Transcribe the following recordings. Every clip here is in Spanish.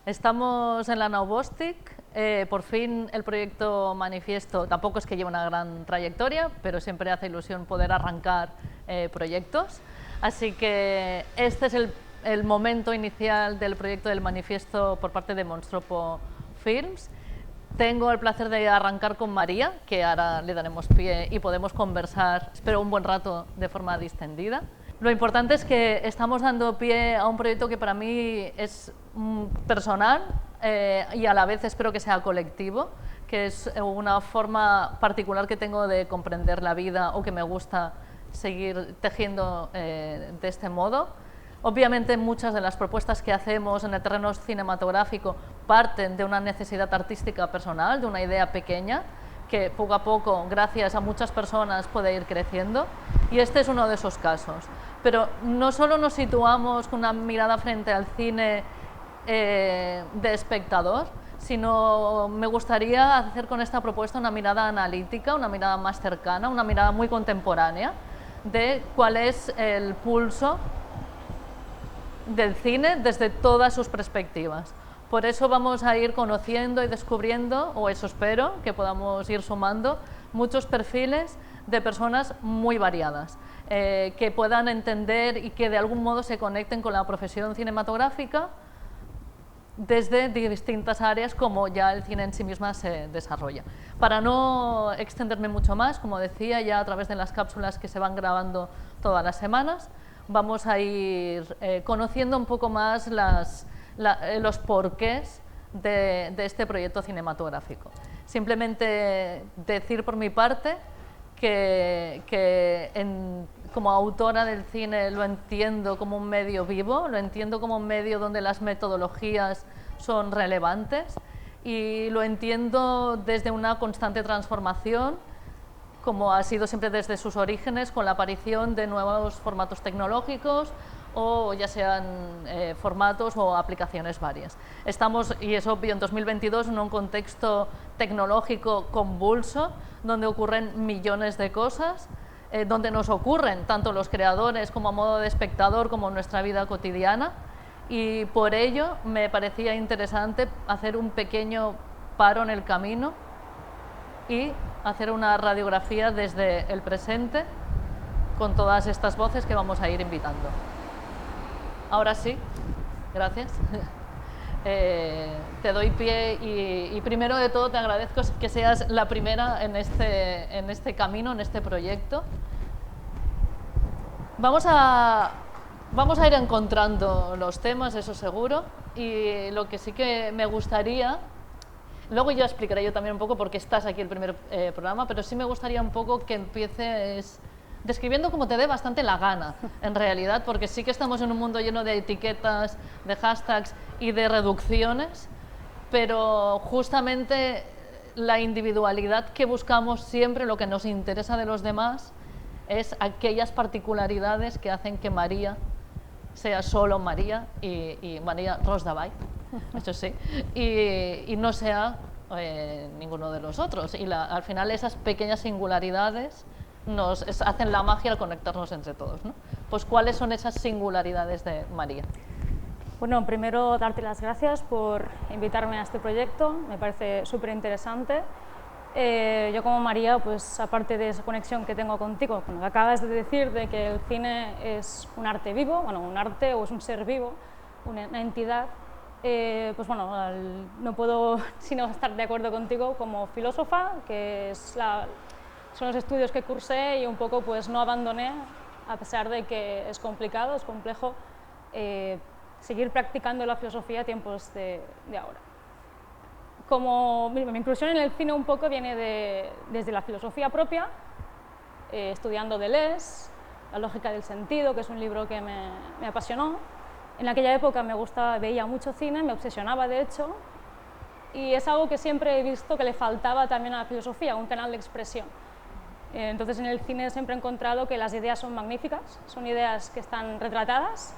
Estamos en la Naubostic, por fin el proyecto Manifiesto tampoco es que lleve una gran trayectoria, pero siempre hace ilusión poder arrancar proyectos. Así que este es el momento inicial del proyecto del Manifiesto por parte de Monstropo Films. Tengo el placer de arrancar con María, que ahora le daremos pie y podemos conversar, espero un buen rato de forma distendida. Lo importante es que estamos dando pie a un proyecto que para mí es personal y a la vez espero que sea colectivo, que es una forma particular que tengo de comprender la vida o que me gusta seguir tejiendo de este modo. Obviamente muchas de las propuestas que hacemos en el terreno cinematográfico parten de una necesidad artística personal, de una idea pequeña, que poco a poco, gracias a muchas personas, puede ir creciendo, y este es uno de esos casos. Pero no solo nos situamos con una mirada frente al cine de espectador, sino me gustaría hacer con esta propuesta una mirada analítica, una mirada más cercana, una mirada muy contemporánea de cuál es el pulso del cine desde todas sus perspectivas. Por eso vamos a ir conociendo y descubriendo, o eso espero, que podamos ir sumando muchos perfiles de personas muy variadas, que puedan entender y que de algún modo se conecten con la profesión cinematográfica desde distintas áreas como ya el cine en sí misma se desarrolla. Para no extenderme mucho más, como decía, ya a través de las cápsulas que se van grabando todas las semanas, vamos a ir conociendo un poco más los porqués de este proyecto cinematográfico. Simplemente decir por mi parte que como autora del cine lo entiendo como un medio vivo, lo entiendo como un medio donde las metodologías son relevantes y lo entiendo desde una constante transformación, como ha sido siempre desde sus orígenes, con la aparición de nuevos formatos tecnológicos o ya sean formatos o aplicaciones varias. Estamos, y es obvio, en 2022 en un contexto tecnológico convulso, donde ocurren millones de cosas, donde nos ocurren tanto los creadores como a modo de espectador, como en nuestra vida cotidiana, y por ello me parecía interesante hacer un pequeño paro en el camino y hacer una radiografía desde el presente con todas estas voces que vamos a ir invitando. Ahora sí, gracias. Te doy pie y primero de todo te agradezco que seas la primera en este camino, en este proyecto. Vamos a ir encontrando los temas, eso seguro, y lo que sí que me gustaría, luego ya explicaré yo también un poco por qué estás aquí el primer programa, pero sí me gustaría un poco que empieces describiendo como te dé bastante la gana, en realidad, porque sí que estamos en un mundo lleno de etiquetas, de hashtags y de reducciones, pero justamente la individualidad que buscamos siempre, lo que nos interesa de los demás, es aquellas particularidades que hacen que María sea solo María y María Rosdavai, eso sí, y no sea ninguno de los otros. Y al final esas pequeñas singularidades nos hacen la magia al conectarnos entre todos, ¿no? Pues ¿cuáles son esas singularidades de María? Bueno, primero darte las gracias por invitarme a este proyecto, me parece súper interesante. Yo como María, pues aparte de esa conexión que tengo contigo, como que acabas de decir de que el cine es un arte vivo, bueno, un arte o es un ser vivo, una entidad, pues bueno, no puedo sino estar de acuerdo contigo como filósofa, que es son los estudios que cursé y un poco pues no abandoné, a pesar de que es complicado, es complejo seguir practicando la filosofía a tiempos de ahora. Como mi inclusión en el cine un poco viene desde la filosofía propia, estudiando Deleuze, La lógica del sentido, que es un libro que me apasionó. En aquella época veía mucho cine, me obsesionaba de hecho, y es algo que siempre he visto que le faltaba también a la filosofía, un canal de expresión. Entonces en el cine siempre he encontrado que las ideas son magníficas, son ideas que están retratadas,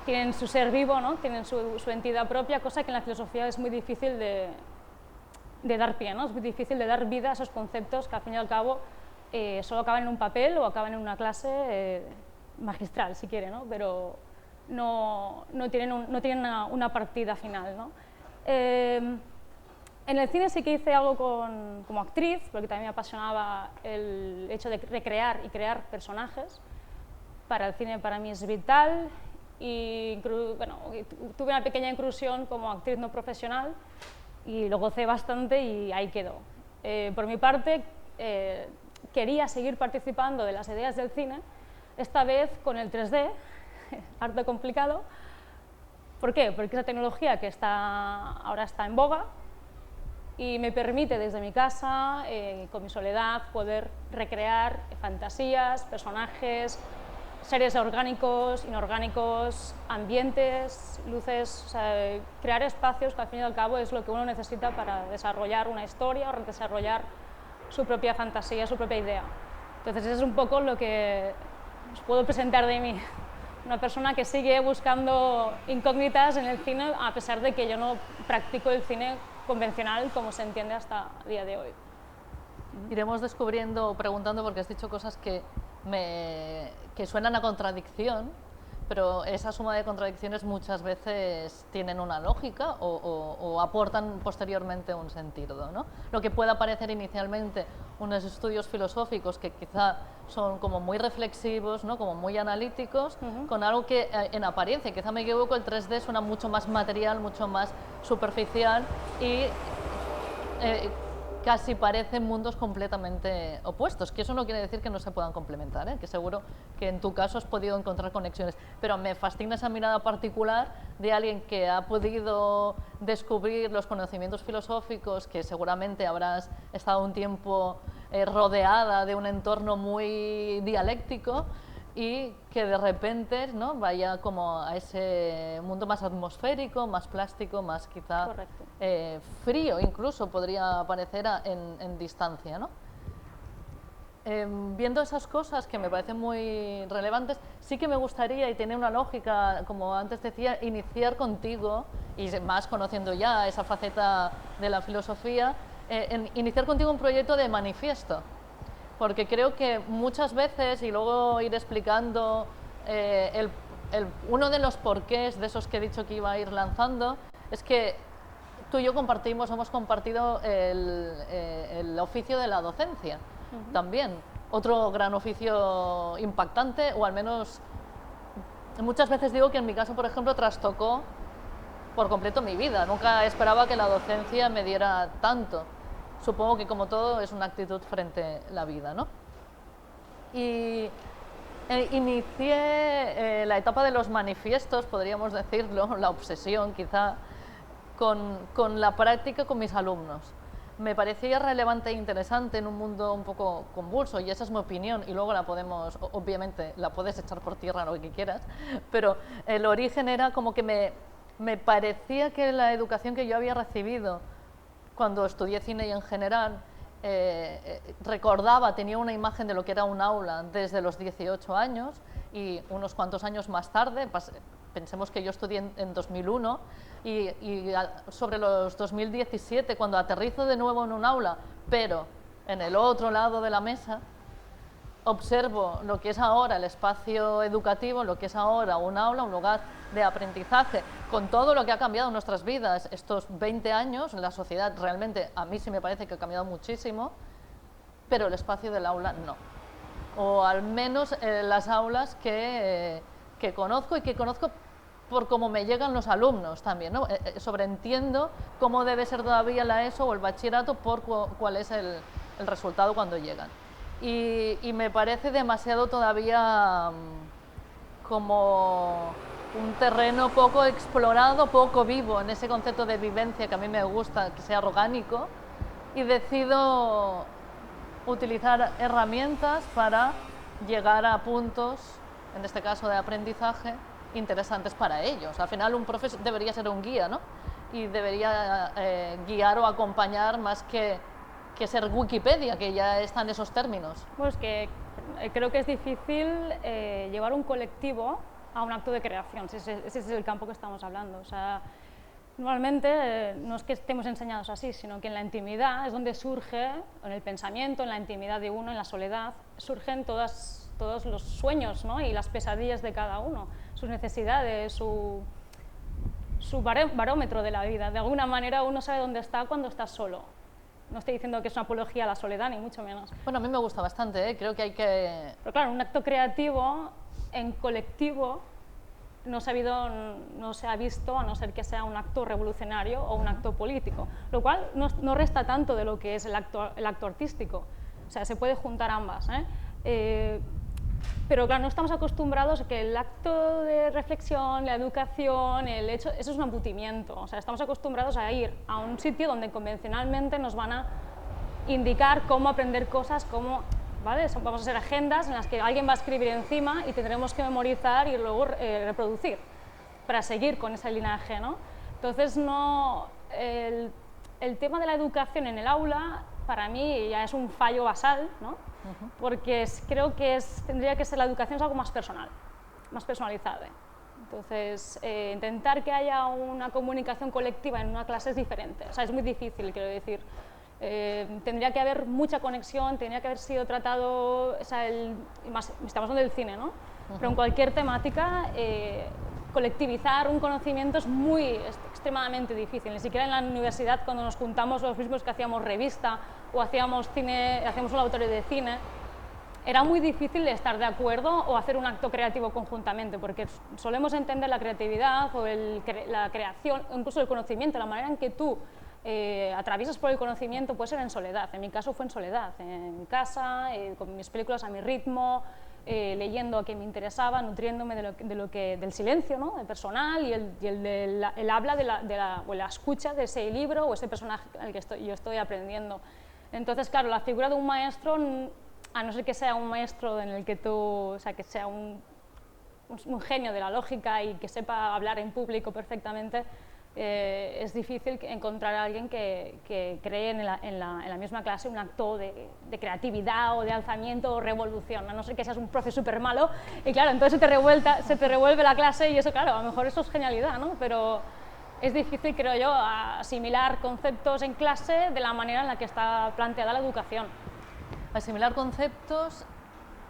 tienen su ser vivo, ¿no? Tienen su entidad propia, cosa que en la filosofía es muy difícil de dar pie, ¿no? Es muy difícil de dar vida a esos conceptos que al fin y al cabo solo acaban en un papel o acaban en una clase magistral, si quiere, ¿no? Pero no tienen una partida final, ¿no? En el cine sí que hice algo como actriz, porque también me apasionaba el hecho de recrear y crear personajes. Para el cine para mí es vital y bueno, tuve una pequeña incursión como actriz no profesional y lo gocé bastante y ahí quedó. Por mi parte, quería seguir participando de las ideas del cine, esta vez con el 3D, harto complicado. ¿Por qué? Porque es la tecnología que ahora está en boga y me permite desde mi casa, con mi soledad, poder recrear fantasías, personajes, seres orgánicos, inorgánicos, ambientes, luces, o sea, crear espacios que al fin y al cabo es lo que uno necesita para desarrollar una historia o desarrollar su propia fantasía, su propia idea. Entonces eso es un poco lo que os puedo presentar de mí. Una persona que sigue buscando incógnitas en el cine a pesar de que yo no practico el cine convencional como se entiende hasta el día de hoy. Iremos descubriendo, preguntando, porque has dicho cosas que suenan a contradicción, pero esa suma de contradicciones muchas veces tienen una lógica o aportan posteriormente un sentido, ¿no? Lo que pueda parecer inicialmente unos estudios filosóficos que quizá son como muy reflexivos, ¿no? Como muy analíticos, con algo que en apariencia, quizá me equivoco, el 3D suena mucho más material, mucho más superficial y casi parecen mundos completamente opuestos, que eso no quiere decir que no se puedan complementar, que seguro que en tu caso has podido encontrar conexiones, pero me fascina esa mirada particular de alguien que ha podido descubrir los conocimientos filosóficos, que seguramente habrás estado un tiempo rodeada de un entorno muy dialéctico, y que de repente, ¿no?, vaya como a ese mundo más atmosférico, más plástico, más quizá frío, incluso podría parecer en distancia, ¿no? Viendo esas cosas que me parecen muy relevantes, sí que me gustaría, y tiene una lógica, como antes decía, iniciar contigo, y más conociendo ya esa faceta de la filosofía, iniciar contigo un proyecto de manifiesto. Porque creo que muchas veces, y luego ir explicando uno de los porqués de esos que he dicho que iba a ir lanzando, es que tú y yo hemos compartido el oficio de la docencia también. Otro gran oficio impactante, o al menos muchas veces digo que en mi caso, por ejemplo, trastocó por completo mi vida. Nunca esperaba que la docencia me diera tanto. Supongo que como todo es una actitud frente a la vida, ¿no? Y inicié la etapa de los manifiestos, podríamos decirlo, la obsesión quizá, con la práctica con mis alumnos. Me parecía relevante e interesante en un mundo un poco convulso, y esa es mi opinión, y luego la podemos, obviamente, la puedes echar por tierra lo que quieras, pero el origen era como que me parecía que la educación que yo había recibido cuando estudié cine y en general, tenía una imagen de lo que era un aula desde los 18 años, y unos cuantos años más tarde, pensemos que yo estudié en 2001, y sobre los 2017, cuando aterrizo de nuevo en un aula, pero en el otro lado de la mesa, observo lo que es ahora el espacio educativo, lo que es ahora un aula, un lugar de aprendizaje, con todo lo que ha cambiado en nuestras vidas estos 20 años, la sociedad realmente a mí sí me parece que ha cambiado muchísimo, pero el espacio del aula no. O al menos las aulas que conozco, y que conozco por cómo me llegan los alumnos también, ¿no? Sobreentiendo cómo debe ser todavía la ESO o el bachillerato por cuál es el resultado cuando llegan. Y me parece demasiado todavía como un terreno poco explorado, poco vivo, en ese concepto de vivencia que a mí me gusta, que sea orgánico, y decido utilizar herramientas para llegar a puntos, en este caso de aprendizaje, interesantes para ellos. Al final un profesor debería ser un guía, ¿no? Y debería guiar o acompañar más que ser Wikipedia, que ya están esos términos. Pues que creo que es difícil llevar un colectivo a un acto de creación, ese es el campo que estamos hablando. O sea, normalmente no es que estemos enseñados así, sino que en la intimidad es donde surge, en el pensamiento, en la intimidad de uno, en la soledad, surgen todos los sueños, ¿no? Y las pesadillas de cada uno, sus necesidades, su barómetro de la vida. De alguna manera uno sabe dónde está cuando está solo. No estoy diciendo que es una apología a la soledad, ni mucho menos. Bueno, a mí me gusta bastante, ¿eh? Creo que hay que... Pero claro, un acto creativo en colectivo no se ha visto, a no ser que sea un acto revolucionario o un acto político, lo cual no resta tanto de lo que es el acto artístico. O sea, se puede juntar ambas, pero claro, no estamos acostumbrados a que el acto de reflexión, la educación, eso es un embutimiento. O sea, estamos acostumbrados a ir a un sitio donde convencionalmente nos van a indicar cómo aprender cosas, ¿vale? Vamos a hacer agendas en las que alguien va a escribir encima y tendremos que memorizar y luego reproducir para seguir con ese linaje, ¿no? Entonces, el tema de la educación en el aula, para mí, ya es un fallo basal, ¿no? Porque creo que tendría que ser, la educación es algo más personal, más personalizado. Entonces, intentar que haya una comunicación colectiva en una clase es diferente, o sea, es muy difícil, quiero decir. Tendría que haber mucha conexión, tendría que haber sido tratado, o sea, estamos hablando del cine, ¿no? Pero en cualquier temática, colectivizar un conocimiento es extremadamente difícil. Ni siquiera en la universidad, cuando nos juntamos los mismos que hacíamos revista o hacíamos un laboratorio de cine, era muy difícil estar de acuerdo o hacer un acto creativo conjuntamente, porque solemos entender la creatividad o la creación, incluso el conocimiento, la manera en que tú atraviesas por el conocimiento puede ser en soledad. En mi caso fue en soledad, en mi casa, con mis películas a mi ritmo, leyendo a quien me interesaba, nutriéndome del silencio, ¿no? El personal y el habla o la escucha de ese libro o ese personaje al que yo estoy aprendiendo. Entonces, claro, la figura de un maestro, a no ser que sea un maestro en el que o sea, que sea un genio de la lógica y que sepa hablar en público perfectamente, es difícil encontrar a alguien que cree en la misma clase un acto de creatividad o de alzamiento o revolución, a no ser que seas un profe súper malo y claro, entonces se te revuelve la clase y eso, claro, a lo mejor eso es genialidad, ¿no? Pero es difícil, creo yo, asimilar conceptos en clase de la manera en la que está planteada la educación. Asimilar conceptos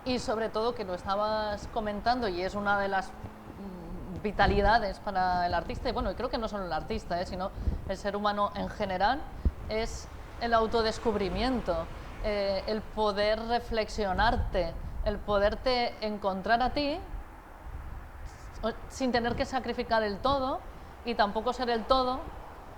y sobre todo, que lo estabas comentando y es una de las vitalidades para el artista, y bueno, creo que no solo el artista, sino el ser humano en general, es el autodescubrimiento, el poder reflexionarte, el poderte encontrar a ti sin tener que sacrificar el todo y tampoco ser el todo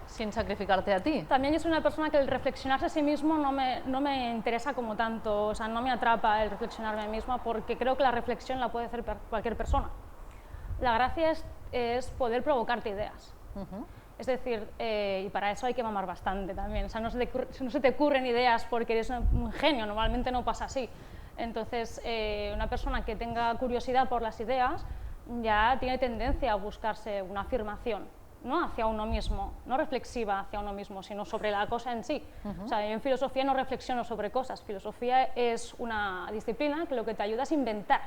sin sacrificarte a ti. También yo soy una persona que el reflexionarse a sí mismo no me interesa como tanto, o sea, no me atrapa el reflexionarme a mí misma, porque creo que la reflexión la puede hacer cualquier persona. La gracia es poder provocarte ideas. Es decir, y para eso hay que mamar bastante también. O sea, no se te ocurren ideas porque eres un genio, normalmente no pasa así. Entonces, una persona que tenga curiosidad por las ideas ya tiene tendencia a buscarse una afirmación, ¿no? Hacia uno mismo, no reflexiva hacia uno mismo, sino sobre la cosa en sí. O sea, yo en filosofía no reflexiono sobre cosas. Filosofía es una disciplina que lo que te ayuda es inventar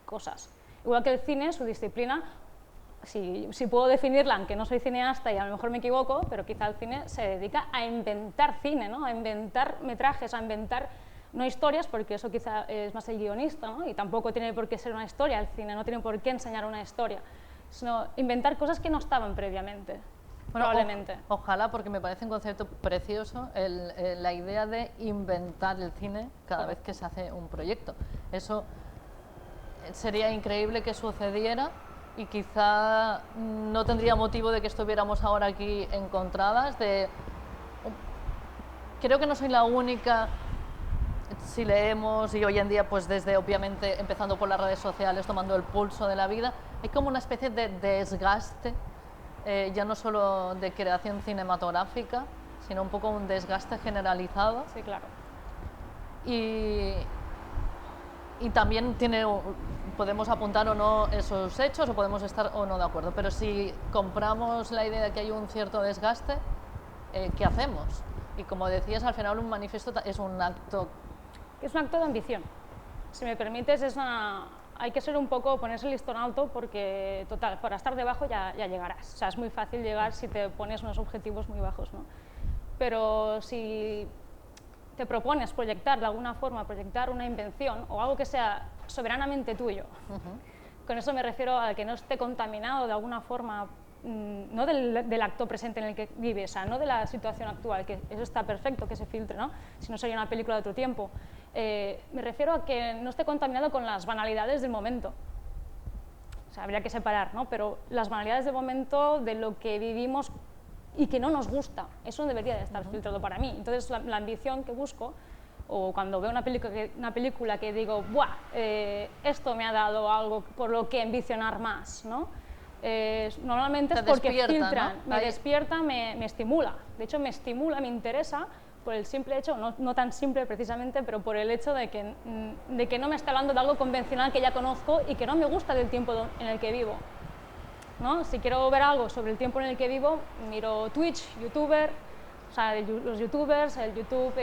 cosas. Igual que el cine, su disciplina, si puedo definirla, aunque no soy cineasta y a lo mejor me equivoco, pero quizá el cine se dedica a inventar cine, ¿no? A inventar metrajes, a inventar, no historias, porque eso quizá es más el guionista, ¿no? Y tampoco tiene por qué ser una historia, el cine no tiene por qué enseñar una historia, sino inventar cosas que no estaban previamente, bueno, probablemente. Ojalá, porque me parece un concepto precioso la idea de inventar el cine cada vez que se hace un proyecto. Eso sería increíble que sucediera y quizá no tendría motivo de que estuviéramos ahora aquí encontradas. Creo que no soy la única, si leemos, y hoy en día, pues desde obviamente empezando por las redes sociales, tomando el pulso de la vida, hay como una especie de desgaste, ya no solo de creación cinematográfica, sino un poco un desgaste generalizado. Sí, claro. Y también podemos apuntar o no esos hechos o podemos estar o no de acuerdo, pero si compramos la idea de que hay un cierto desgaste, ¿qué hacemos? Y como decías, al final un manifiesto es un acto... Es un acto de ambición. Si me permites, hay que ser un poco, ponerse el listón alto porque, total, para estar debajo ya llegarás. O sea, es muy fácil llegar si te pones unos objetivos muy bajos, ¿no? Pero si te propones proyectar de alguna forma, proyectar una invención o algo que sea soberanamente tuyo, con eso me refiero a que no esté contaminado de alguna forma, no del acto presente en el que vives, o sea, no de la situación actual, que eso está perfecto que se filtre, ¿no? Si no sería una película de otro tiempo. Me refiero a que no esté contaminado con las banalidades del momento. O sea, habría que separar, ¿no? Pero las banalidades del momento, de lo que vivimos y que no nos gusta, eso debería de estar filtrado para mí. Entonces, la ambición que busco, o cuando veo una película que digo, ¡buah! Esto me ha dado algo por lo que ambicionar más, ¿no? Normalmente es porque filtran, ¿no? Me despierta, me estimula. De hecho, me estimula, me interesa, por el simple hecho, no tan simple precisamente, pero por el hecho de que no me está hablando de algo convencional que ya conozco y que no me gusta del tiempo en el que vivo, ¿no? Si quiero ver algo sobre el tiempo en el que vivo, miro Twitch, YouTuber, o sea, los YouTubers, el YouTube,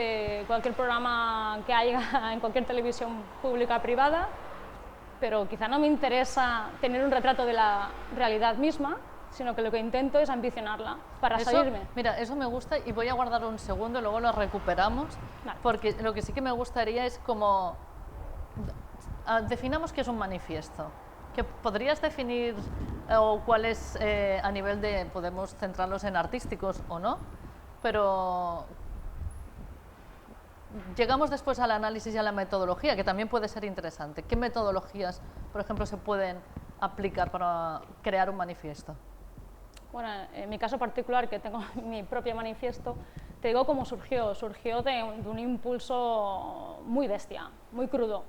cualquier programa que haya en cualquier televisión pública privada, pero quizá no me interesa tener un retrato de la realidad misma, sino que lo que intento es ambicionarla para salirme. Mira, eso me gusta y voy a guardar un segundo y luego lo recuperamos, vale. Porque lo que sí que me gustaría es como... definamos qué es un manifiesto. ¿Qué podrías definir o cuál es a nivel de... podemos centrarlos en artísticos o no, pero... Llegamos después al análisis y a la metodología, que también puede ser interesante. ¿Qué metodologías, por ejemplo, se pueden aplicar para crear un manifiesto? Bueno, en mi caso particular, que tengo mi propio manifiesto, te digo cómo surgió. Surgió de un impulso muy bestia, muy crudo.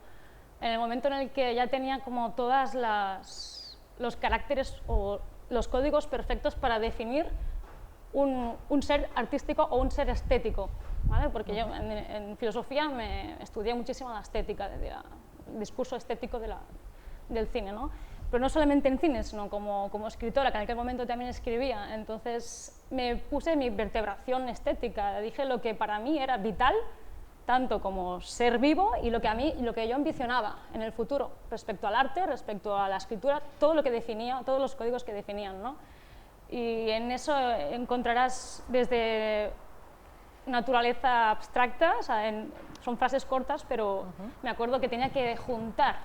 En el momento en el que ya tenía como todas los caracteres o los códigos perfectos para definir un ser artístico o un ser estético, ¿vale? Porque yo en filosofía estudié muchísimo la estética, el discurso estético del cine, ¿no? Pero no solamente en cine, sino como escritora, que en aquel momento también escribía. Entonces me puse mi vertebración estética, dije lo que para mí era vital, tanto como ser vivo y lo que yo ambicionaba en el futuro, respecto al arte, respecto a la escritura, todo lo que definía, todos los códigos que definían, ¿no? Y en eso encontrarás desde naturaleza abstracta, o sea, son frases cortas, pero me acuerdo que tenía que juntar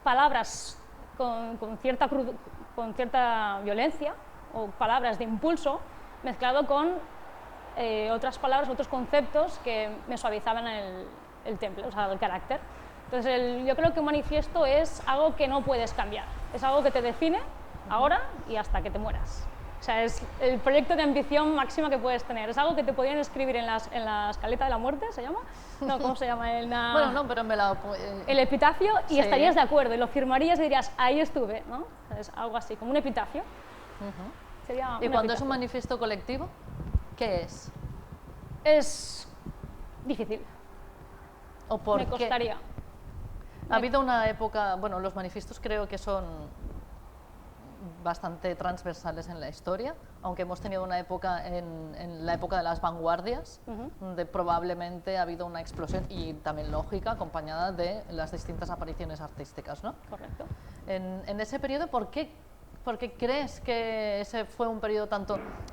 palabras con cierta violencia o palabras de impulso mezclado con otras palabras, otros conceptos que me suavizaban el temple, o sea, el carácter. Entonces, yo creo que un manifiesto es algo que no puedes cambiar, es algo que te define ahora y hasta que te mueras. O sea, es el proyecto de ambición máxima que puedes tener. Es algo que te podrían escribir en la escaleta de la muerte, ¿se llama? No, ¿cómo se llama? Bueno, no, pero el epitafio, y sí, estarías de acuerdo, y lo firmarías y dirías, ahí estuve, ¿no? Es algo así, como un epitafio. Sería ¿Y cuando es un manifiesto colectivo, qué es? Es difícil. ¿O por qué? Me costaría. Ha habido una época, bueno, los manifiestos creo que son bastante transversales en la historia, aunque hemos tenido una época en la época de las vanguardias, donde probablemente ha habido una explosión y también lógica, acompañada de las distintas apariciones artísticas, ¿no? Correcto. En ese periodo, ¿por qué crees que ese fue un periodo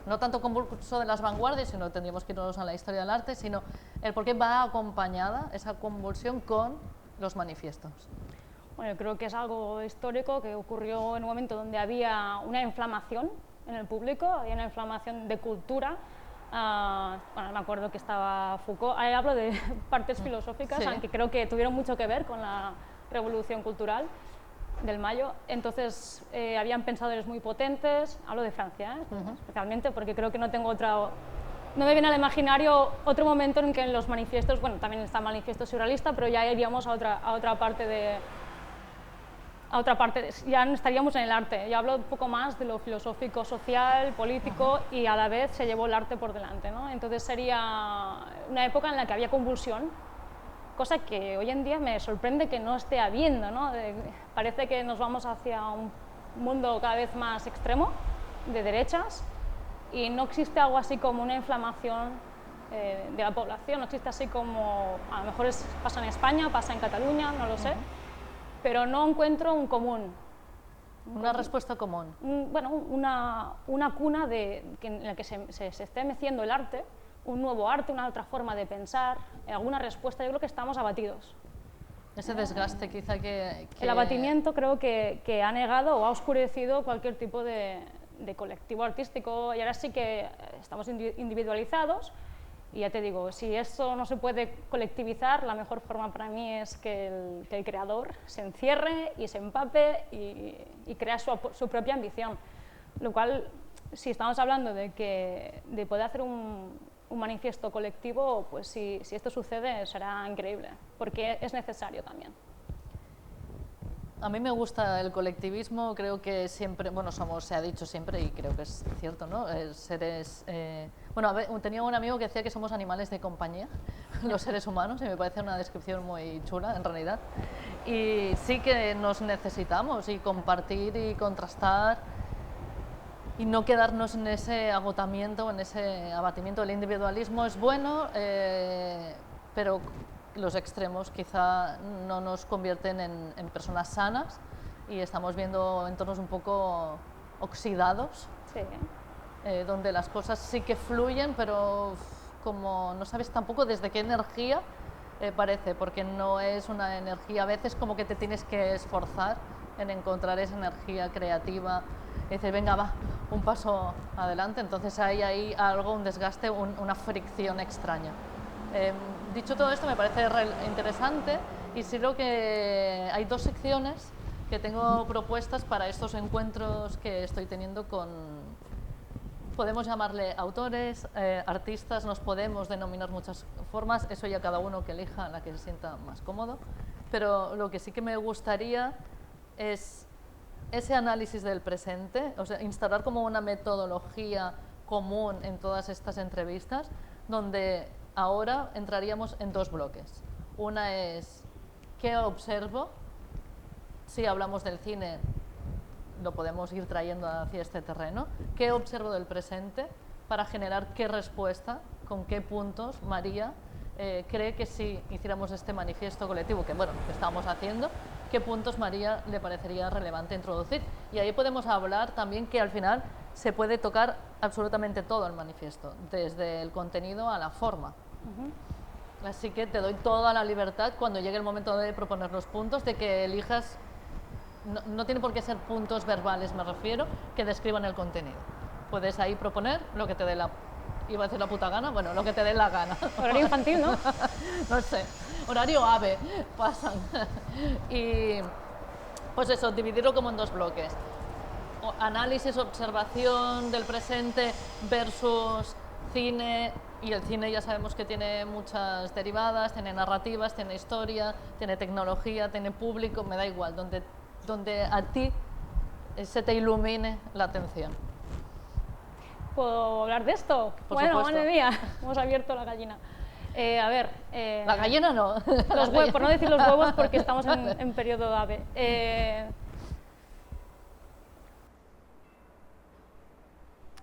no tanto convulso de las vanguardias, sino tendríamos que irnos a la historia del arte, sino el por qué va acompañada esa convulsión con los manifiestos? Bueno, yo creo que es algo histórico que ocurrió en un momento donde había una inflamación en el público, había una inflamación de cultura. Bueno, me acuerdo que estaba Foucault, ahí hablo de partes filosóficas, sí, aunque creo que tuvieron mucho que ver con la revolución cultural del Mayo. Entonces habían pensadores muy potentes, hablo de Francia, especialmente porque creo que no me viene al imaginario otro momento en que en los manifiestos, bueno, también está el manifiesto surrealista, pero ya iríamos a otra parte ya no estaríamos en el arte. Yo hablo un poco más de lo filosófico, social, político, y a la vez se llevó el arte por delante, ¿no? Entonces sería una época en la que había convulsión, cosa que hoy en día me sorprende que no esté habiendo, ¿no? Parece que nos vamos hacia un mundo cada vez más extremo, de derechas, y no existe algo así como una inflamación de la población, no existe así como, a lo mejor pasa en España, pasa en Cataluña, no lo sé, pero no encuentro un común. Una respuesta común. Bueno, una cuna en la que se esté meciendo el arte, un nuevo arte, una otra forma de pensar, alguna respuesta. Yo creo que estamos abatidos. Ese desgaste quizá que... El abatimiento creo que ha negado o ha oscurecido cualquier tipo de colectivo artístico, y ahora sí que estamos individualizados. Y ya te digo, si eso no se puede colectivizar, la mejor forma para mí es que el creador se encierre y se empape y crea su propia ambición. Lo cual, si estamos hablando de poder hacer un manifiesto colectivo, pues si esto sucede será increíble, porque es necesario también. A mí me gusta el colectivismo, creo que siempre, bueno, se ha dicho siempre y creo que es cierto, ¿no? Seres, bueno, tenía un amigo que decía que somos animales de compañía, los seres humanos, y me parece una descripción muy chula, en realidad. Y sí que nos necesitamos, y compartir y contrastar, y no quedarnos en ese agotamiento, en ese abatimiento. El individualismo es bueno, pero los extremos quizá no nos convierten en personas sanas, y estamos viendo entornos un poco oxidados, Sí. Donde las cosas sí que fluyen, pero como no sabes tampoco desde qué energía parece, porque no es una energía, a veces como que te tienes que esforzar en encontrar esa energía creativa, y dices, venga, va, un paso adelante. Entonces hay ahí algo, un desgaste, una fricción extraña. Dicho todo esto, me parece interesante, y sí creo que hay dos secciones que tengo propuestas para estos encuentros que estoy teniendo con, podemos llamarle autores, artistas, nos podemos denominar muchas formas, eso ya cada uno que elija la que se sienta más cómodo, pero lo que sí que me gustaría es ese análisis del presente, o sea, instalar como una metodología común en todas estas entrevistas, donde ahora entraríamos en dos bloques. Una es, ¿qué observo? Si hablamos del cine, lo podemos ir trayendo hacia este terreno. ¿Qué observo del presente para generar qué respuesta, con qué puntos María cree que si hiciéramos este manifiesto colectivo, que bueno, que estamos haciendo, qué puntos María le parecería relevante introducir? Y ahí podemos hablar también que al final se puede tocar absolutamente todo el manifiesto, desde el contenido a la forma. Así que te doy toda la libertad cuando llegue el momento de proponer los puntos, de que elijas, no tiene por qué ser puntos verbales, me refiero, que describan el contenido. Puedes ahí proponer lo que te dé iba a decir la puta gana, bueno, lo que te dé la gana. Horario infantil, ¿no? No sé, horario AVE, pasan. Y pues eso, dividirlo como en dos bloques. Análisis, observación del presente versus cine, y el cine ya sabemos que tiene muchas derivadas, tiene narrativas, tiene historia, tiene tecnología, tiene público, me da igual, donde a ti se te ilumine la atención. ¿Puedo hablar de esto? Por bueno, supuesto. madre mía, hemos abierto la gallina. A ver... la gallina no. Por no decir los huevos, porque estamos en periodo AVE.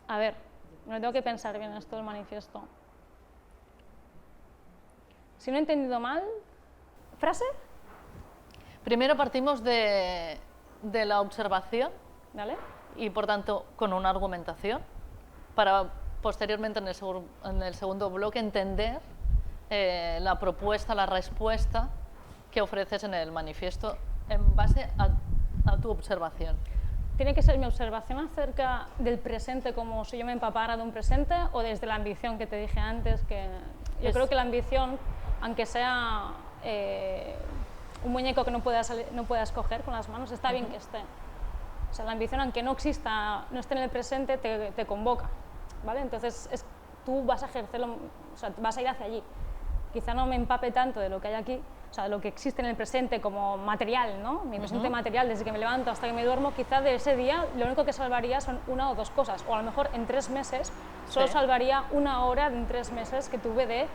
A ver, me tengo que pensar bien esto del manifiesto. Si no he entendido mal, ¿frase? Primero partimos de la observación, ¿Vale? y por tanto con una argumentación, para posteriormente en el segundo bloque entender la propuesta, la respuesta que ofreces en el manifiesto en base a tu observación. ¿Tiene que ser mi observación acerca del presente, como si yo me empapara de un presente, o desde la ambición que te dije antes? Que yo creo que la ambición, aunque sea un muñeco que no puedas coger con las manos, está bien que esté. O sea, la ambición, aunque no exista, no esté en el presente, te convoca, ¿vale? Entonces tú vas a ejercerlo, o sea, vas a ir hacia allí. Quizá no me empape tanto de lo que hay aquí, o sea, de lo que existe en el presente como material, ¿no? Mi presente material, desde que me levanto hasta que me duermo, quizá de ese día lo único que salvaría son una o dos cosas, o a lo mejor en 3 meses solo salvaría una hora en 3 meses que tuve de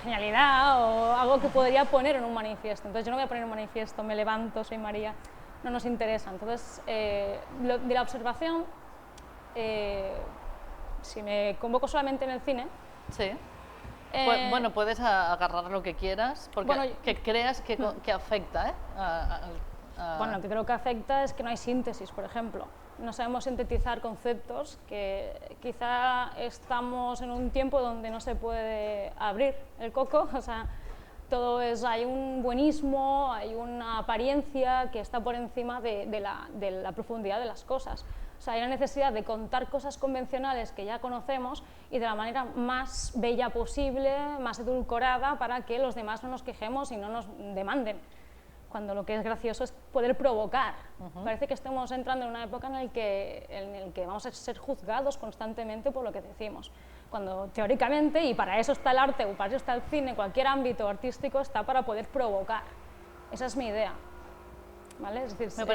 genialidad o algo que podría poner en un manifiesto. Entonces yo no voy a poner un manifiesto, me levanto, soy María, no nos interesa. Entonces, de la observación, si me convoco solamente en el cine, Sí. Bueno, puedes agarrar lo que quieras, porque bueno, que creas que afecta, ¿eh? Bueno, lo que creo que afecta es que no hay síntesis, por ejemplo. No sabemos sintetizar conceptos, que quizá estamos en un tiempo donde no se puede abrir el coco, o sea, todo es, hay un buenismo, hay una apariencia que está por encima de la profundidad de las cosas. O sea, hay la necesidad de contar cosas convencionales que ya conocemos y de la manera más bella posible, más edulcorada, para que los demás no nos quejemos y no nos demanden. Cuando lo que es gracioso es poder provocar. Parece que estamos entrando en una época en el que vamos a ser juzgados constantemente por lo que decimos. Cuando teóricamente, y para eso está el arte, o para eso está el cine, cualquier ámbito artístico está para poder provocar. Esa es mi idea. ¿Vale? Es decir,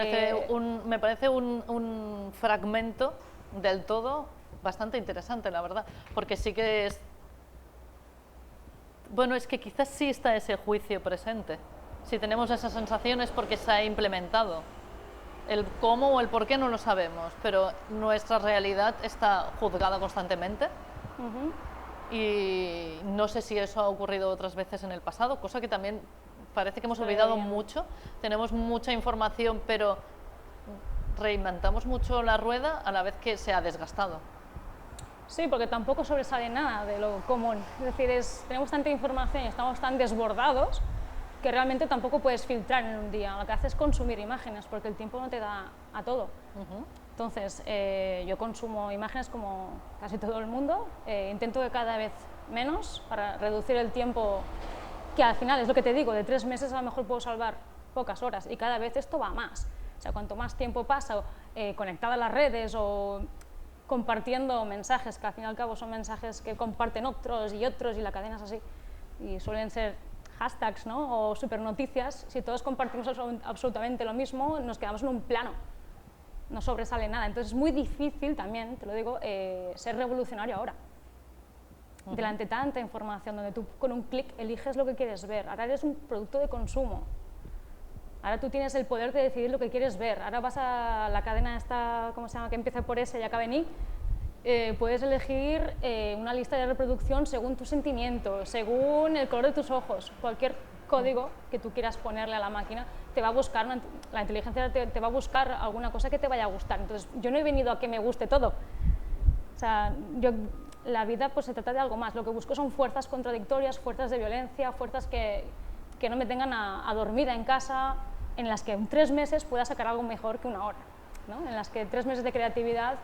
me parece un fragmento del todo bastante interesante, la verdad, porque sí que es... Bueno, es que quizás sí está ese juicio presente. Si tenemos esas sensaciones porque se ha implementado. El cómo o el por qué no lo sabemos, pero nuestra realidad está juzgada constantemente. Y no sé si eso ha ocurrido otras veces en el pasado, cosa que también parece que hemos olvidado mucho. Tenemos mucha información, pero reinventamos mucho la rueda a la vez que se ha desgastado. Sí, porque tampoco sobresale nada de lo común. Es decir, tenemos tanta información y estamos tan desbordados que realmente tampoco puedes filtrar en un día. Lo que haces es consumir imágenes, porque el tiempo no te da a todo. Entonces, yo consumo imágenes como casi todo el mundo, intento de cada vez menos para reducir el tiempo, que al final es lo que te digo, de 3 meses a lo mejor puedo salvar pocas horas, y cada vez esto va más. O sea, cuanto más tiempo pasa conectada a las redes o compartiendo mensajes, que al fin y al cabo son mensajes que comparten otros, y la cadena es así, y suelen ser hashtags, ¿no? O supernoticias. Si todos compartimos absolutamente lo mismo, nos quedamos en un plano, no sobresale nada. Entonces es muy difícil también, te lo digo, ser revolucionario ahora. Delante de tanta información, donde tú con un clic eliges lo que quieres ver. Ahora eres un producto de consumo. Ahora tú tienes el poder de decidir lo que quieres ver. Ahora vas a la cadena esta, ¿cómo se llama?, que empieza por S y acaba en I. Puedes elegir una lista de reproducción según tus sentimientos, según el color de tus ojos. Cualquier código que tú quieras ponerle a la máquina te va a buscar, la inteligencia te va a buscar alguna cosa que te vaya a gustar. Entonces, yo no he venido a que me guste todo. O sea, la vida pues se trata de algo más. Lo que busco son fuerzas contradictorias, fuerzas de violencia, fuerzas que no me tengan a dormida en casa, en las que en 3 meses pueda sacar algo mejor que una hora, ¿no? En las que 3 meses de creatividad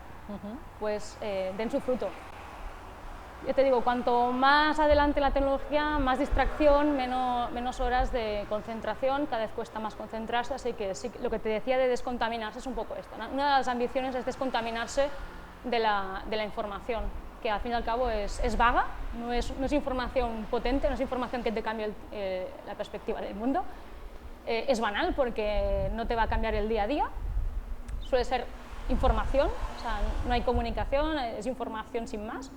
pues den su fruto. Yo te digo, cuanto más adelante la tecnología, más distracción, menos horas de concentración, cada vez cuesta más concentrarse, así que sí, lo que te decía de descontaminarse es un poco esto, ¿no? Una de las ambiciones es descontaminarse de la información, que al fin y al cabo es vaga, no es información potente, no es información que te cambie la perspectiva del mundo, es banal porque no te va a cambiar el día a día, suele ser información, o sea, no hay comunicación, es información sin más.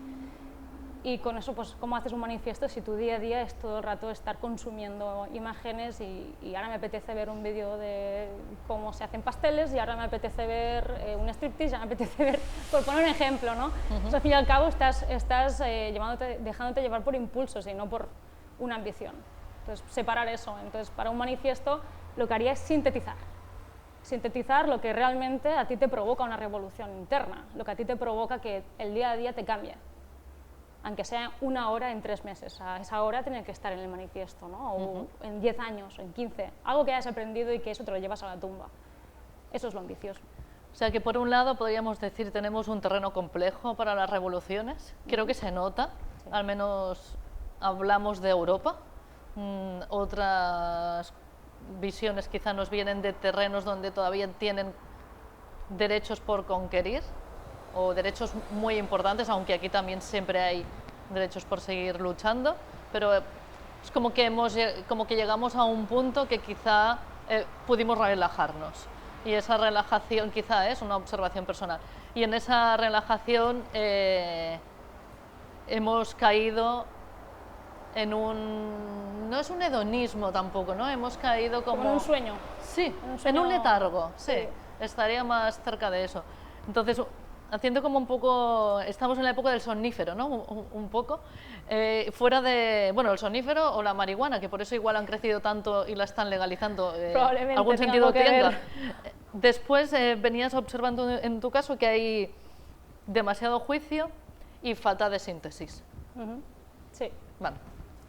Y con eso, pues, ¿cómo haces un manifiesto si tu día a día es todo el rato estar consumiendo imágenes y ahora me apetece ver un vídeo de cómo se hacen pasteles y ahora me apetece ver un striptease, ya me apetece ver, por poner un ejemplo, ¿no? Entonces, al fin y al cabo estás dejándote llevar por impulsos y no por una ambición. Entonces, separar eso. Entonces, para un manifiesto lo que haría es sintetizar lo que realmente a ti te provoca una revolución interna, lo que a ti te provoca que el día a día te cambie. Aunque sea 1 hora en 3 meses, a esa hora tiene que estar en el manifiesto, ¿no? O en 10 años, o en 15, algo que hayas aprendido y que eso te lo llevas a la tumba. Eso es lo ambicioso. O sea que por un lado podríamos decir tenemos un terreno complejo para las revoluciones, creo que se nota, sí. Al menos hablamos de Europa, otras visiones quizá nos vienen de terrenos donde todavía tienen derechos por conquerir, o derechos muy importantes, aunque aquí también siempre hay derechos por seguir luchando, pero es como que llegamos a un punto que quizá pudimos relajarnos, y esa relajación quizá es una observación personal, y en esa relajación hemos caído en no es un hedonismo tampoco, ¿no? Hemos caído como en un sueño. Sí, en un letargo, sí, estaría más cerca de eso. Entonces, haciendo como un poco, estamos en la época del somnífero, ¿no? Un poco, fuera de, bueno, el somnífero o la marihuana, que por eso igual han crecido tanto y la están legalizando, Probablemente algún tenga sentido algo que tenga. ver. Después venías observando en tu caso que hay demasiado juicio y falta de síntesis. Sí. Vale.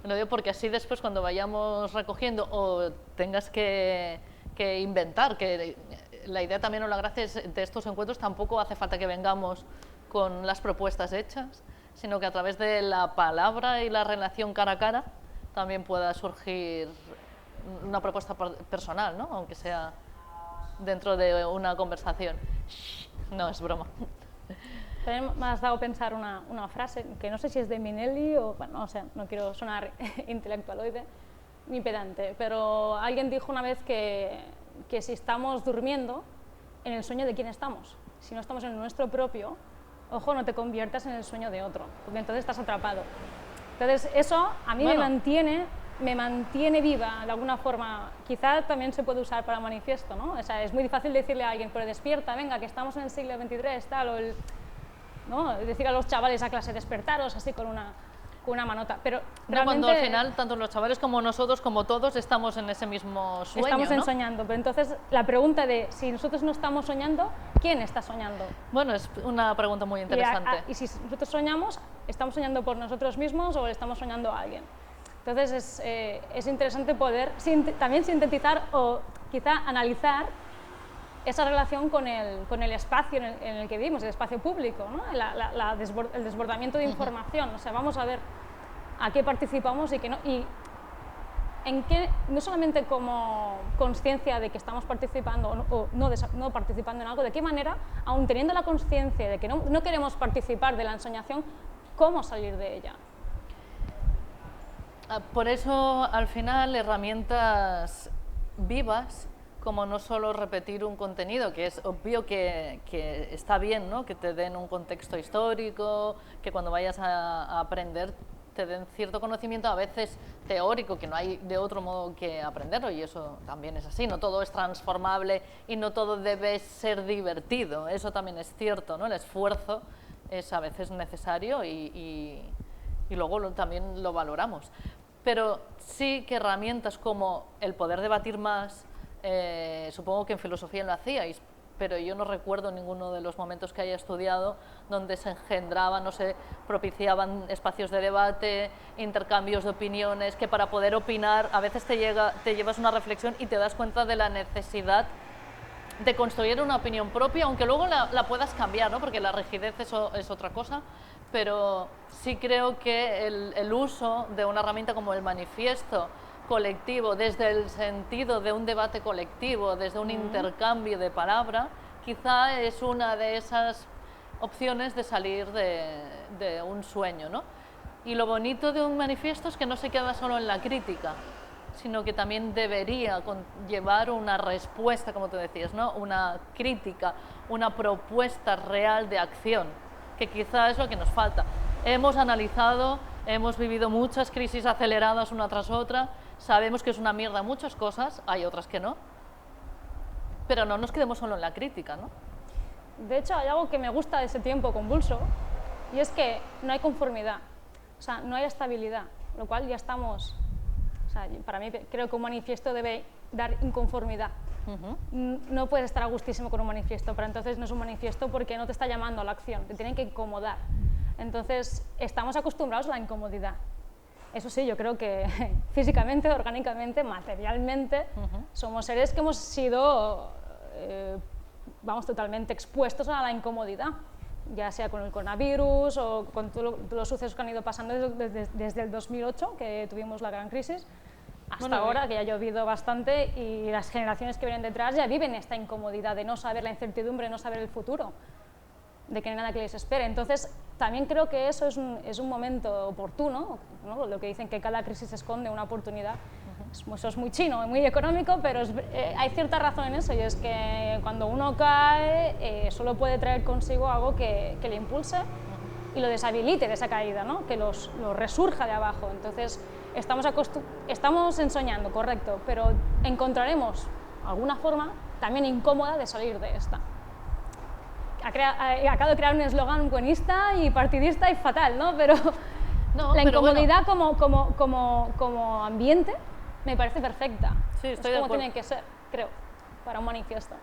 Lo digo porque así después cuando vayamos recogiendo o tengas que inventar, que la idea también o la gracia de estos encuentros tampoco hace falta que vengamos con las propuestas hechas, sino que a través de la palabra y la relación cara a cara también pueda surgir una propuesta personal, ¿no? Aunque sea dentro de una conversación. No, es broma. También me has dado a pensar una frase, que no sé si es de Minelli o, bueno, no sé, no quiero sonar intelectualoide ni pedante, pero alguien dijo una vez que si estamos durmiendo, en el sueño de quién estamos. Si no estamos en el nuestro propio, ojo, no te conviertas en el sueño de otro, porque entonces estás atrapado. Entonces eso a mí Bueno, me mantiene viva de alguna forma. Quizá también se puede usar para manifiesto, ¿no? O sea, es muy fácil decirle a alguien, pero despierta, venga, que estamos en el siglo XXIII, tal, o ¿no? Decir a los chavales a clase despertaros, así con una manota, pero no, realmente cuando al final tanto los chavales como nosotros, como todos, estamos en ese mismo sueño, estamos ¿no? soñando, pero entonces la pregunta de si nosotros no estamos soñando, ¿quién está soñando? Bueno, es una pregunta muy interesante. Y si nosotros soñamos, ¿estamos soñando por nosotros mismos o estamos soñando a alguien? Entonces es interesante poder también sintetizar o quizá analizar esa relación con el espacio en el que vivimos, el espacio público, ¿no? El desbordamiento de información. O sea, vamos a ver a qué participamos y qué no, y en qué, no solamente como conciencia de que estamos participando o no participando en algo, de qué manera, aun teniendo la conciencia de que no queremos participar de la ensoñación, cómo salir de ella. Por eso, al final, herramientas vivas, como no solo repetir un contenido, que es obvio que está bien, ¿no? Que te den un contexto histórico, que cuando vayas a aprender te den cierto conocimiento, a veces teórico, que no hay de otro modo que aprenderlo, y eso también es así, no todo es transformable y no todo debe ser divertido, eso también es cierto, ¿no? El esfuerzo es a veces necesario y luego también lo valoramos. Pero sí que herramientas como el poder debatir más, supongo que en filosofía lo hacíais, pero yo no recuerdo ninguno de los momentos que haya estudiado donde se engendraban o se propiciaban espacios de debate, intercambios de opiniones, que para poder opinar a veces te llevas una reflexión y te das cuenta de la necesidad de construir una opinión propia, aunque luego la puedas cambiar, ¿no? Porque la rigidez es otra cosa, pero sí creo que el uso de una herramienta como el manifiesto colectivo, desde el sentido de un debate colectivo, desde un intercambio de palabra, quizá es una de esas opciones de salir de un sueño, ¿no? Y lo bonito de un manifiesto es que no se queda solo en la crítica, sino que también debería llevar una respuesta, como tú decías, ¿no? Una crítica, una propuesta real de acción, que quizá es lo que nos falta. Hemos analizado, hemos vivido muchas crisis aceleradas una tras otra, sabemos que es una mierda muchas cosas, hay otras que no, pero no nos quedemos solo en la crítica, ¿no? De hecho, hay algo que me gusta de ese tiempo convulso, y es que no hay conformidad, o sea, no hay estabilidad, lo cual ya estamos... O sea, para mí creo que un manifiesto debe dar inconformidad. No puedes estar a gustísimo con un manifiesto, pero entonces no es un manifiesto porque no te está llamando a la acción, te tienen que incomodar. Entonces, estamos acostumbrados a la incomodidad. Eso sí, yo creo que físicamente, orgánicamente, materialmente, somos seres que hemos sido, vamos, totalmente expuestos a la incomodidad, ya sea con el coronavirus o con todos los sucesos que han ido pasando desde el 2008, que tuvimos la gran crisis, hasta ahora, que ya ha llovido bastante y las generaciones que vienen detrás ya viven esta incomodidad de no saber la incertidumbre, no saber el futuro, de que no hay nada que les espere. Entonces, también creo que eso es un momento oportuno, ¿no? Lo que dicen que cada crisis esconde una oportunidad. Eso es muy chino, muy económico, pero hay cierta razón en eso, y es que cuando uno cae solo puede traer consigo algo que le impulse y lo deshabilite de esa caída, ¿no? Que lo resurja de abajo. Entonces, estamos ensoñando, correcto, pero encontraremos alguna forma también incómoda de salir de esta. acabo de crear un eslogan buenista y partidista y fatal, ¿no? Pero No, la pero incomodidad bueno. como ambiente me parece perfecta. Sí, estoy es de como acuerdo. tiene que ser, creo, para un manifiesto.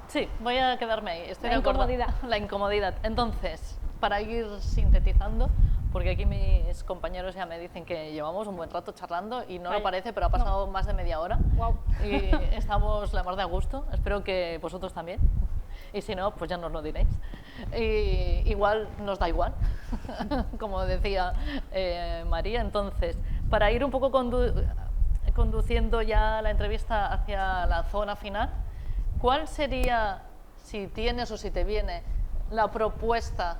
Sí, voy a quedarme ahí, estoy La de acuerdo. incomodidad. La incomodidad. Entonces, para ir sintetizando, porque aquí mis compañeros ya me dicen que llevamos un buen rato charlando y no lo Vaya, parece, pero ha pasado más de media hora. Guau. Y estamos la mar de a gusto, espero que vosotros también. Y si no, pues ya nos lo diréis. Y igual nos da igual, como decía María. Entonces, para ir un poco conduciendo ya la entrevista hacia la zona final, ¿cuál sería, si tienes o si te viene, la propuesta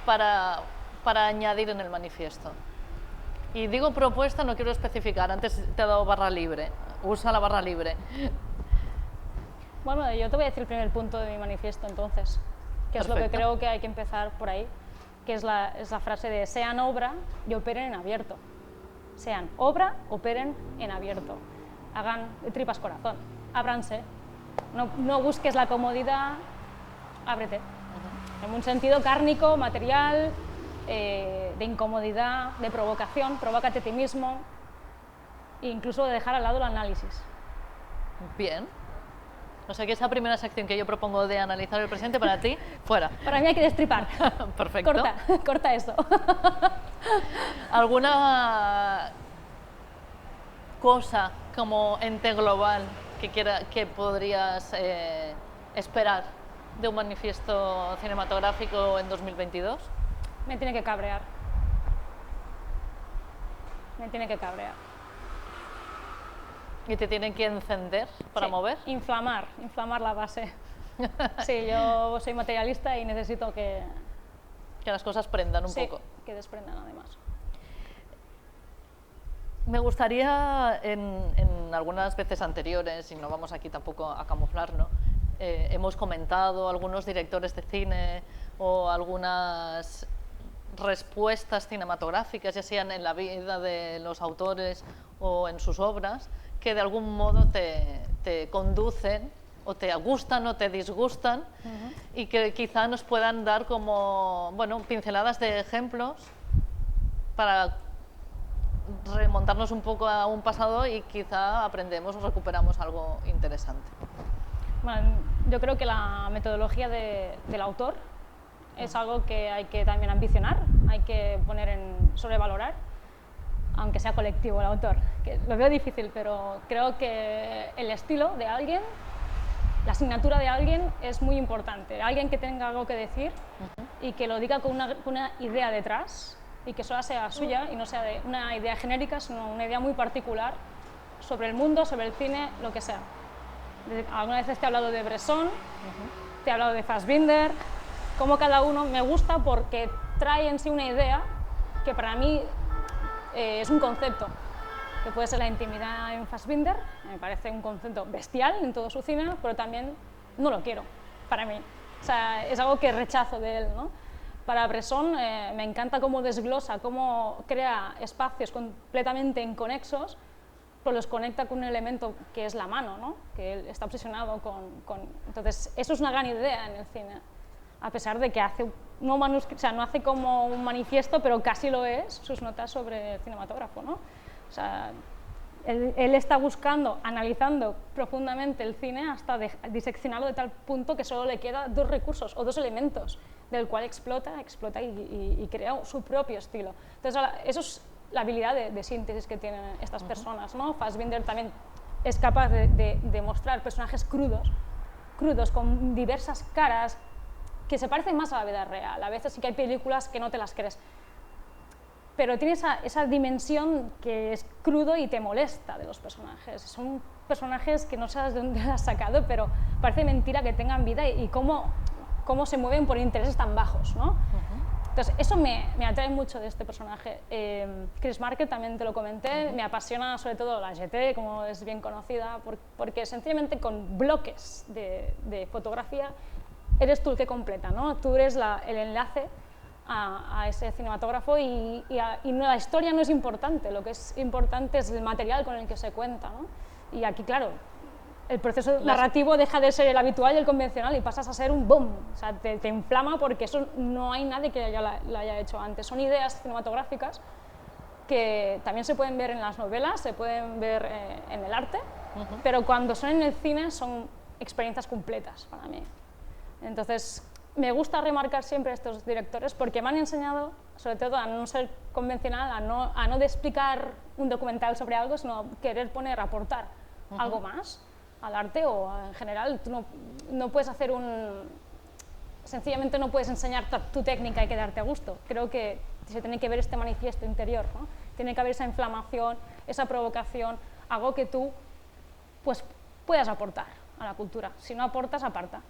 para añadir en el manifiesto? Y digo propuesta, no quiero especificar, antes te he dado barra libre, usa la barra libre. Bueno, yo te voy a decir el primer punto de mi manifiesto entonces, que es lo que Perfecto. creo que hay que empezar por ahí, que es la frase de sean obra y operen en abierto. Sean obra, operen en abierto. Hagan de tripas corazón, ábranse. No busques la comodidad, ábrete. En un sentido cárnico, material, de incomodidad, de provocación, provócate a ti mismo, e incluso de dejar al lado el análisis. Bien. O sea que esa primera sección que yo propongo de analizar el presente para ti, fuera. Para mí hay que destripar. Perfecto. Corta eso. ¿Alguna cosa como ente global que podrías esperar de un manifiesto cinematográfico en 2022? Me tiene que cabrear. Me tiene que cabrear. ¿Y te tienen que encender para Sí, mover? inflamar la base. Sí, yo soy materialista y necesito que las cosas prendan un sí, poco. que desprendan además. Me gustaría, en algunas veces anteriores, y no vamos aquí tampoco a camuflar, ¿no? Hemos comentado algunos directores de cine o algunas respuestas cinematográficas, ya sean en la vida de los autores o en sus obras, que de algún modo te conducen o te gustan o te disgustan y que quizá nos puedan dar como, bueno, pinceladas de ejemplos para remontarnos un poco a un pasado y quizá aprendemos o recuperamos algo interesante. Bueno, yo creo que la metodología del autor es algo que hay que también ambicionar, hay que poner sobrevalorar, aunque sea colectivo el autor, que lo veo difícil, pero creo que el estilo de alguien, la asignatura de alguien es muy importante, alguien que tenga algo que decir y que lo diga con una idea detrás y que solo sea suya y no sea una idea genérica, sino una idea muy particular sobre el mundo, sobre el cine, lo que sea. Alguna vez te he hablado de Bresson, te he hablado de Fassbinder, como cada uno me gusta porque trae en sí una idea que para mí es un concepto, que puede ser la intimidad en Fassbinder, me parece un concepto bestial en todo su cine, pero también no lo quiero, para mí. O sea, es algo que rechazo de él, ¿no? Para Bresson me encanta cómo desglosa, cómo crea espacios completamente inconexos, pero los conecta con un elemento que es la mano, ¿no? Que él está obsesionado con... Entonces, eso es una gran idea en el cine, a pesar de que hace no hace como un manifiesto, pero casi lo es, sus notas sobre el cinematógrafo, ¿no? O sea, él está buscando, analizando profundamente el cine hasta diseccionarlo de tal punto que solo le quedan dos recursos o dos elementos del cual explota y crea su propio estilo. Entonces, eso es la habilidad de síntesis que tienen estas personas, ¿no? Fassbinder también es capaz de mostrar personajes crudos con diversas caras que se parecen más a la vida real. A veces sí que hay películas que no te las crees, pero tiene esa dimensión que es crudo y te molesta de los personajes. Son personajes que no sabes de dónde los has sacado, pero parece mentira que tengan vida y cómo se mueven por intereses tan bajos, ¿no? Entonces, eso me atrae mucho de este personaje. Chris Marker, también te lo comenté, me apasiona sobre todo la GT, como es bien conocida, porque sencillamente con bloques de fotografía eres tú el que completa, ¿no? Tú eres el enlace a ese cinematógrafo y la historia no es importante, lo que es importante es el material con el que se cuenta, ¿no? Y aquí, claro, el proceso narrativo deja de ser el habitual y el convencional y pasas a ser un boom, o sea, te inflama porque eso no hay nadie que lo haya hecho antes. Son ideas cinematográficas que también se pueden ver en las novelas, se pueden ver en el arte, pero cuando son en el cine son experiencias completas para mí. Entonces, me gusta remarcar siempre a estos directores porque me han enseñado, sobre todo, a no ser convencional, a no de explicar un documental sobre algo, sino querer aportar algo más al arte o en general. Tú no puedes hacer sencillamente no puedes enseñar tu técnica y quedarte a gusto. Creo que se tiene que ver este manifiesto interior, ¿no? Tiene que haber esa inflamación, esa provocación, algo que tú pues, puedas aportar a la cultura. Si no aportas, aparta.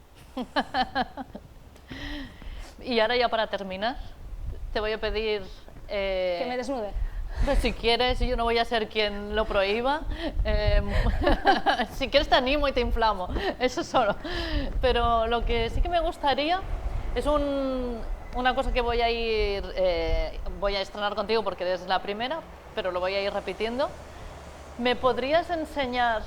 Y ahora ya para terminar, te voy a pedir... que me desnude. Pues si quieres, yo no voy a ser quien lo prohíba. Si quieres te animo y te inflamo, eso solo. Pero lo que sí que me gustaría es una cosa que voy a estrenar contigo porque eres la primera, pero lo voy a ir repitiendo. ¿Me podrías enseñar,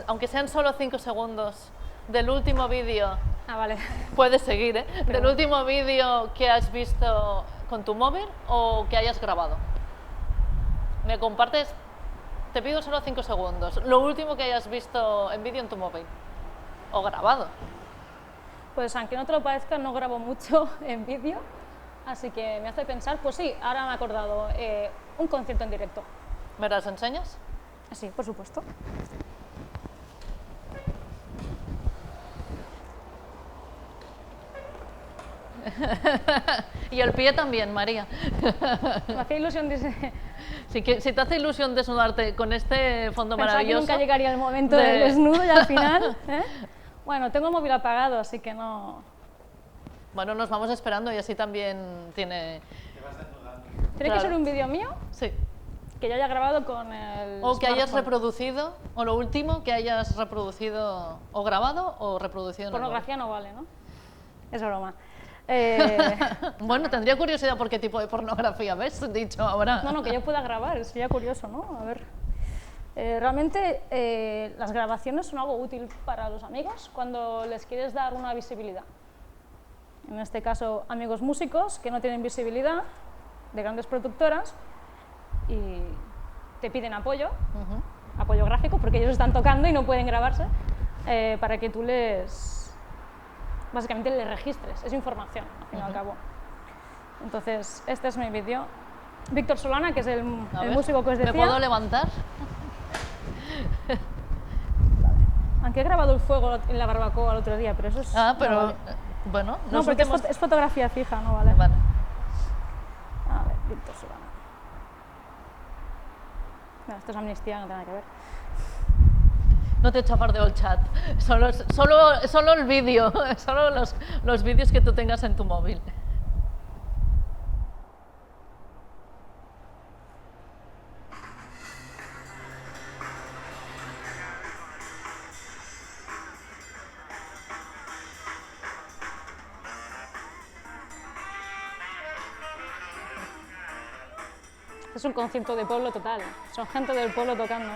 aunque sean solo 5 segundos, del último vídeo? Ah, vale. Puedes seguir, ¿eh? Del último vídeo que has visto con tu móvil o que hayas grabado. Me compartes, te pido solo 5 segundos, lo último que hayas visto en vídeo en tu móvil o grabado. Pues aunque no te lo parezca, no grabo mucho en vídeo, así que me hace pensar, pues sí, ahora me he acordado, un concierto en directo. ¿Me las enseñas? Sí, por supuesto. Y el pie también, María. Me hacía ilusión Si te hace ilusión desnudarte con este fondo pensaba maravilloso... que nunca llegaría el momento del desnudo y al final... Bueno, tengo el móvil apagado, así que no... Bueno, nos vamos esperando y así también tiene... Te vas desnudando. ¿Tiene que ser un vídeo mío? Sí. Que yo haya grabado con el O que hayas smartphone. reproducido, o lo último que hayas reproducido o grabado o reproducido en el Pornografía no vale, ¿no? Es broma. Bueno, tendría curiosidad por qué tipo de pornografía ves, dicho ahora. No, que yo pueda grabar, sería curioso, ¿no? A ver. Realmente las grabaciones son algo útil para los amigos cuando les quieres dar una visibilidad. En este caso, amigos músicos que no tienen visibilidad, de grandes productoras, y te piden apoyo, apoyo gráfico, porque ellos están tocando y no pueden grabarse, para que tú básicamente les registres, es información, al fin y al cabo. Entonces, este es mi vídeo. Víctor Solana, que es el músico que os decía. ¿Me puedo levantar? Aunque he grabado el fuego en la barbacoa el otro día, pero eso es... Pero, no vale. bueno... No, porque es fotografía fija, no vale. Vale. A ver, Víctor Solana. No, esto es amnistía, no tiene nada que ver. No te chafardeo el chat, solo el vídeo, solo los vídeos que tú tengas en tu móvil. Es un concierto de pueblo total, son gente del pueblo tocando.